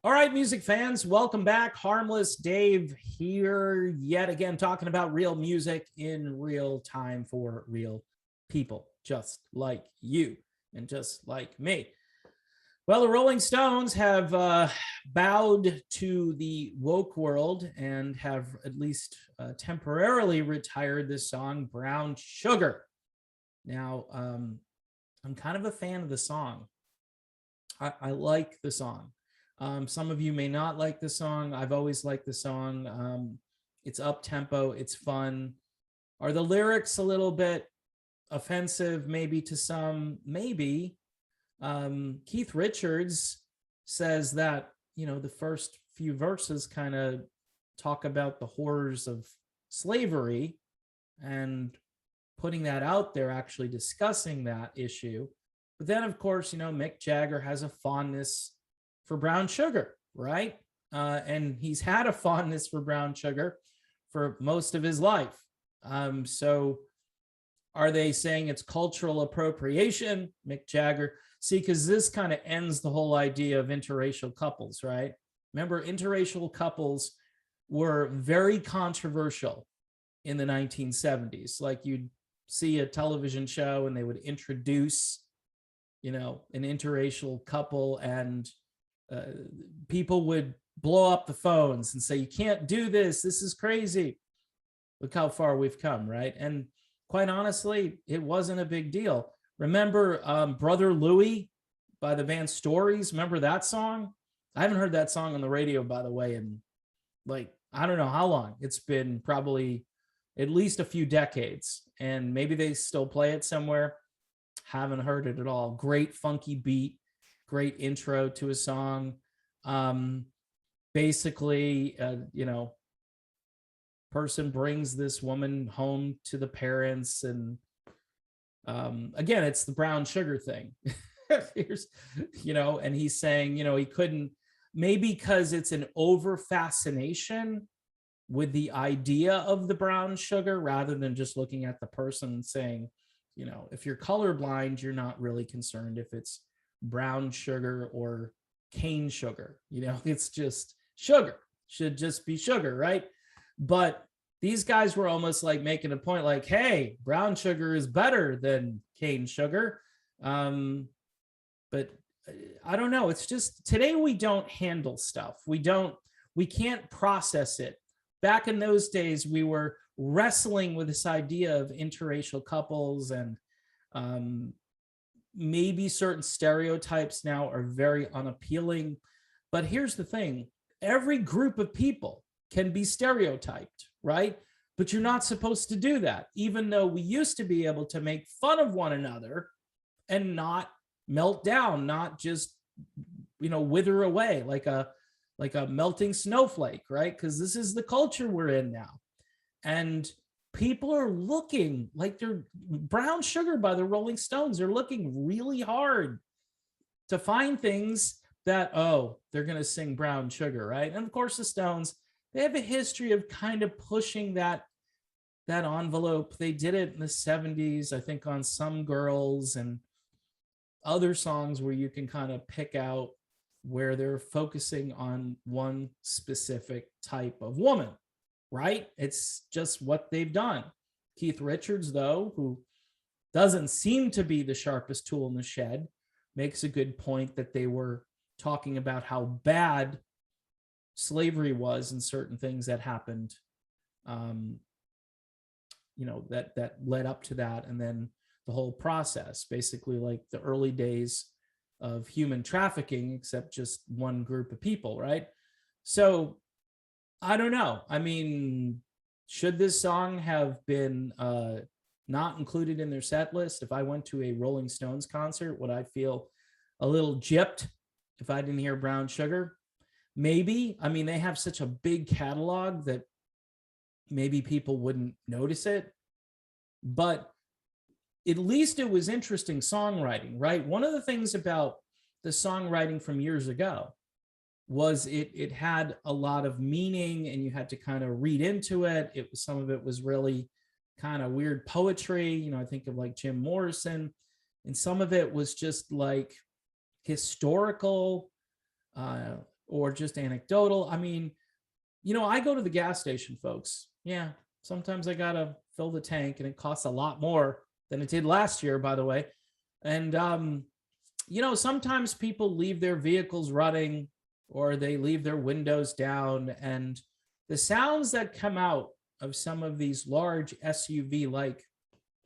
All right, music fans, welcome back. Harmless Dave here yet again, talking about real music in real time for real people, just like you and just like me. Well, the Rolling Stones have bowed to the woke world and have at least temporarily retired this song, Brown Sugar. Now, I'm kind of a fan of the song. I like the song. Some of you may not like the song. I've always liked the song. It's up tempo. It's fun. Are the lyrics a little bit offensive? Maybe to some. Maybe. Keith Richards says that the first few verses kind of talk about the horrors of slavery, and putting that out there, actually discussing that issue. But then, of course, Mick Jagger has a fondness for brown sugar, right? And he's had a fondness for brown sugar for most of his life. So are they saying it's cultural appropriation, Mick Jagger? See, because this kind of ends the whole idea of interracial couples, right? Remember, interracial couples were very controversial in the 1970s. Like, you'd see a television show and they would introduce, an interracial couple, and people would blow up the phones and say, you can't do this. This is crazy. Look how far we've come, right? And quite honestly, it wasn't a big deal. Remember Brother Louie by the band Stories? Remember that song? I haven't heard that song on the radio, by the way, in I don't know how long. It's been probably at least a few decades, and maybe they still play it somewhere. Haven't heard it at all. Great funky beat. Great intro to a song. Basically, person brings this woman home to the parents, and again, it's the brown sugar thing. Here's, and he's saying, he couldn't, maybe because it's an over fascination with the idea of the brown sugar, rather than just looking at the person and saying, if you're colorblind, you're not really concerned if it's brown sugar or cane sugar. It's just sugar. Should just be sugar, right? But these guys were almost like making a point, like, hey, brown sugar is better than cane sugar. But I don't know. It's just, today we don't handle stuff. We can't process it. Back in those days, we were wrestling with this idea of interracial couples, and maybe certain stereotypes now are very unappealing. But here's the thing. Every group of people can be stereotyped, right? But you're not supposed to do that, even though we used to be able to make fun of one another and not melt down, not just, wither away like a melting snowflake, right? Because this is the culture we're in now. And people are looking like they're Brown Sugar by the Rolling Stones. They're looking really hard to find things that, they're going to sing Brown Sugar, right? And of course, the Stones, they have a history of kind of pushing that envelope. They did it in the 70s, I think, on Some Girls and other songs where you can kind of pick out where they're focusing on one specific type of woman, right? It's just what they've done. Keith Richards, though, who doesn't seem to be the sharpest tool in the shed, makes a good point that they were talking about how bad slavery was and certain things that happened, that led up to that. And then the whole process, basically like the early days of human trafficking, except just one group of people, right? So I don't know. I mean, should this song have been not included in their set list? If I went to a Rolling Stones concert, would I feel a little gypped if I didn't hear Brown Sugar? Maybe. I mean, they have such a big catalog that maybe people wouldn't notice it. But at least it was interesting songwriting, right? One of the things about the songwriting from years ago was it had a lot of meaning, and you had to kind of read into it. Some of it was really kind of weird poetry. I think of like Jim Morrison, and some of it was just like historical or just anecdotal. I mean, I go to the gas station, folks. Yeah, sometimes I gotta fill the tank, and it costs a lot more than it did last year, by the way. And sometimes people leave their vehicles running, or they leave their windows down, and the sounds that come out of some of these large SUV-like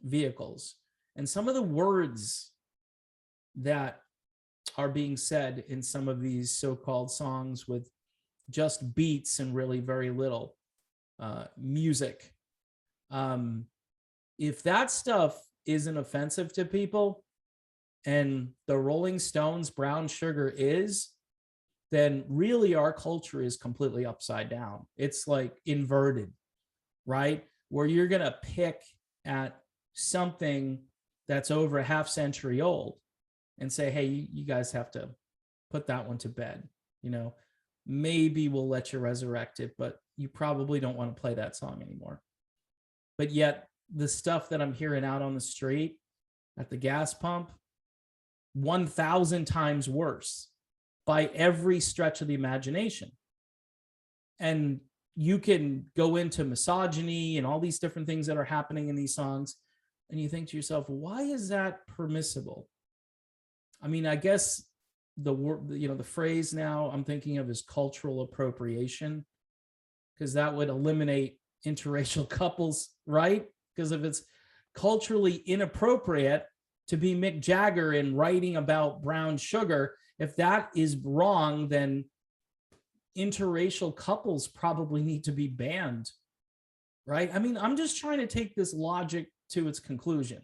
vehicles, and some of the words that are being said in some of these so-called songs with just beats and really very little music. If that stuff isn't offensive to people, and the Rolling Stones' Brown Sugar is, then really our culture is completely upside down. It's like inverted, right? Where you're going to pick at something that's over a half century old and say, hey, you guys have to put that one to bed. Maybe we'll let you resurrect it, but you probably don't want to play that song anymore. But yet the stuff that I'm hearing out on the street at the gas pump, 1,000 times worse by every stretch of the imagination. And you can go into misogyny and all these different things that are happening in these songs, and you think to yourself, why is that permissible? I mean, I guess the word, the phrase now I'm thinking of is cultural appropriation, because that would eliminate interracial couples, right? Because if it's culturally inappropriate to be Mick Jagger and writing about brown sugar, if that is wrong, then interracial couples probably need to be banned, right? I mean, I'm just trying to take this logic to its conclusion.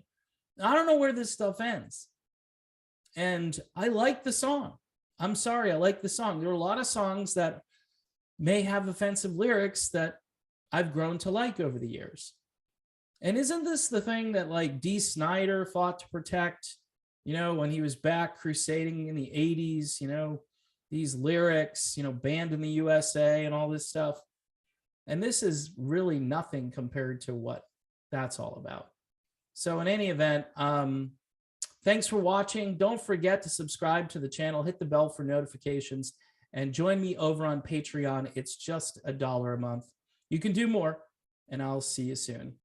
I don't know where this stuff ends. And I like the song. I'm sorry, I like the song. There are a lot of songs that may have offensive lyrics that I've grown to like over the years. And isn't this the thing that like Dee Snider fought to protect, when he was back crusading in the 80s, these lyrics, banned in the USA and all this stuff. And this is really nothing compared to what that's all about. So in any event, thanks for watching. Don't forget to subscribe to the channel, hit the bell for notifications, and join me over on Patreon. It's just $1 a month. You can do more, and I'll see you soon.